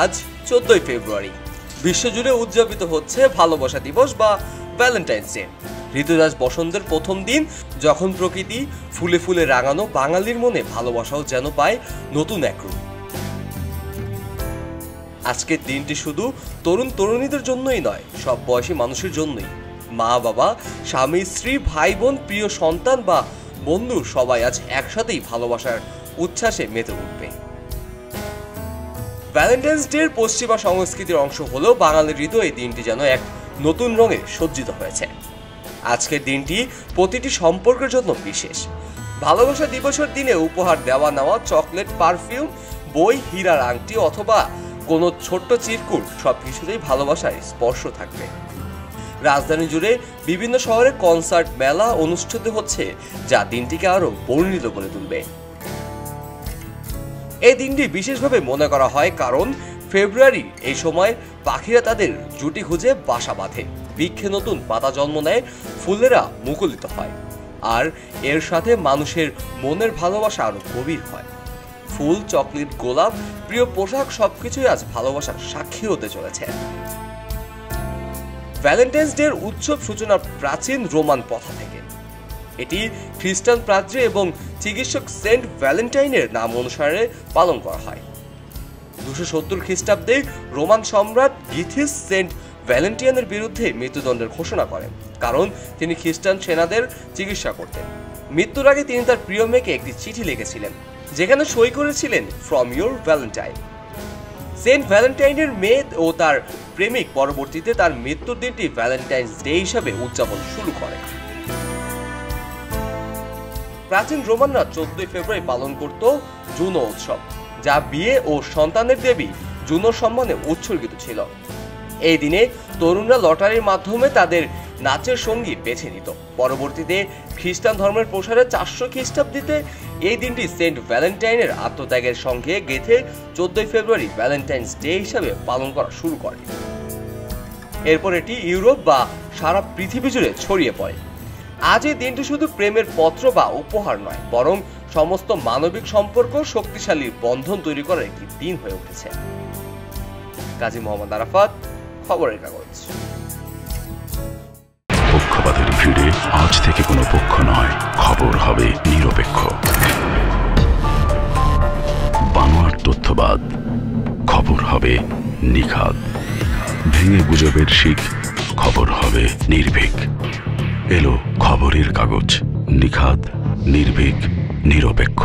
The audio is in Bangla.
আজ 14 ফেব্রুয়ারি। বিশ্বজুড়ে উদযাপিত হচ্ছে ভালোবাসা দিবস বা ভ্যালেন্টাইন্স ডে। ঋতুরাজ বসন্তের প্রথম দিন, যখন প্রকৃতি ফুলে ফুলে রাঙানো বাঙালির মনে ভালোবাসাও যেন পায় নতুন এক রূপ। আজকের দিনটি শুধু তরুণ তরুণীদের জন্যই নয়, সব বয়সী মানুষের জন্যই। মা বাবা, স্বামী স্ত্রী, ভাই বোন, প্রিয় সন্তান বা বন্ধু সবাই আজ একসাথেই ভালোবাসার উচ্ছ্বাসে মেতে উঠবে। ভ্যালেন্টাইন্স ডের পশ্চিমা সংস্কৃতির অংশ হলেও বাঙালির হৃদয়ে দিনটি যেন এক নতুন রঙে সজ্জিত হয়েছে। আজকের দিনটি প্রতিটি সম্পর্কের জন্য বিশেষ। ভালোবাসা দিবসের দিনে উপহার দেওয়া নেওয়া, চকলেট, পারফিউম, বই, হীরার আংটি অথবা কোনো ছোট্ট চিরকুট, সবকিছুতেই ভালোবাসার স্পর্শ থাকবে। রাজধানী জুড়ে বিভিন্ন শহরে কনসার্ট, মেলা অনুষ্ঠিত হচ্ছে, যা দিনটিকে আরো বর্ণিত করে তুলবে। এই দিনটি বিশেষভাবে মনে করা হয় কারণ ফেব্রুয়ারি এই সময় পাখিরা তাদের জুটি খুঁজে বাসা বাঁধে, বৃক্ষে নতুন পাতা জন্ম নেয়, ফুলেরা মুকুলিত হয়, আর এর সাথে মানুষের মনের ভালোবাসা আরো গভীর হয়। ফুল, চকলেট, গোলাপ, প্রিয় পোশাক সবকিছুই আজ ভালোবাসার সাক্ষী হতে চলেছে। ভ্যালেন্টাইন্স ডের উৎসব সূচনা প্রাচীন রোমান প্রথা থেকে। এটি খ্রিস্টান পাদ্রী এবং চিকিৎসক সেন্ট ভ্যালেন্টাইনের নাম অনুসারে পালন করা হয়। 270 খ্রিস্টাব্দে রোমান সম্রাট গিথিস সেন্ট ভ্যালেন্টিয়ানের বিরুদ্ধে মৃত্যুদণ্ডের ঘোষণা করেন, কারণ তিনি খ্রিস্টান সেনাদের চিকিৎসা করতেন। মৃত্যুর আগে তিনি তার প্রিয় মেয়েকে একটি চিঠি লিখেছিলেন, যেখানে সই করেছিলেন ফ্রম ইউর ভ্যালেন্টাইন। সেন্ট ভ্যালেন্টাইনের মেয়ে ও তার প্রেমিক পরবর্তীতে তার মৃত্যুর দিনটি ভ্যালেন্টাইন্স ডে হিসাবে উদযাপন শুরু করে। প্রাচীন রোমানরা 14 ফেব্রুয়ারি পালন করত জুনো উৎসব, যা বিয়ে ও সন্তানের দেবী জুনোর সম্মানে উৎসর্গিত ছিল। এই দিনে তরুণরা লটারির মাধ্যমে তাদের নাচের সঙ্গী বেছে নিত। পরবর্তীতে খ্রিস্টান ধর্মের প্রসারে 400 খ্রিস্টাব্দে এই দিনটি সেন্ট ভ্যালেন্টাইনের আত্মত্যাগের সঙ্গে গেঁথে 14 ফেব্রুয়ারি ভ্যালেন্টাইন্স ডে হিসাবে পালন করা শুরু করে। এরপর এটি ইউরোপ বা সারা পৃথিবী জুড়ে ছড়িয়ে পড়ে। আজ এই দিনটি শুধু প্রেমের পত্র বা উপহার নয়, বরং সমস্ত মানবিক সম্পর্ক শক্তিশালী বন্ধন তৈরি করার একটি দিন হয়ে উঠেছে। কাজী মোহাম্মদ আরাফাত, খবরের কাগজ। পক্ষপাতের ভিড়ে আজ থেকে কোনো পক্ষ নয়, খবর হবে নিরপেক্ষ। বানোয়ার তথ্যবাদ, খবর হবে নিখাদ। ভেঙে গুজবের শিখ, খবর হবে নির্ভীক। এলো খবরের কাগজ, নিখাদ, নির্ভীক, নিরপেক্ষ।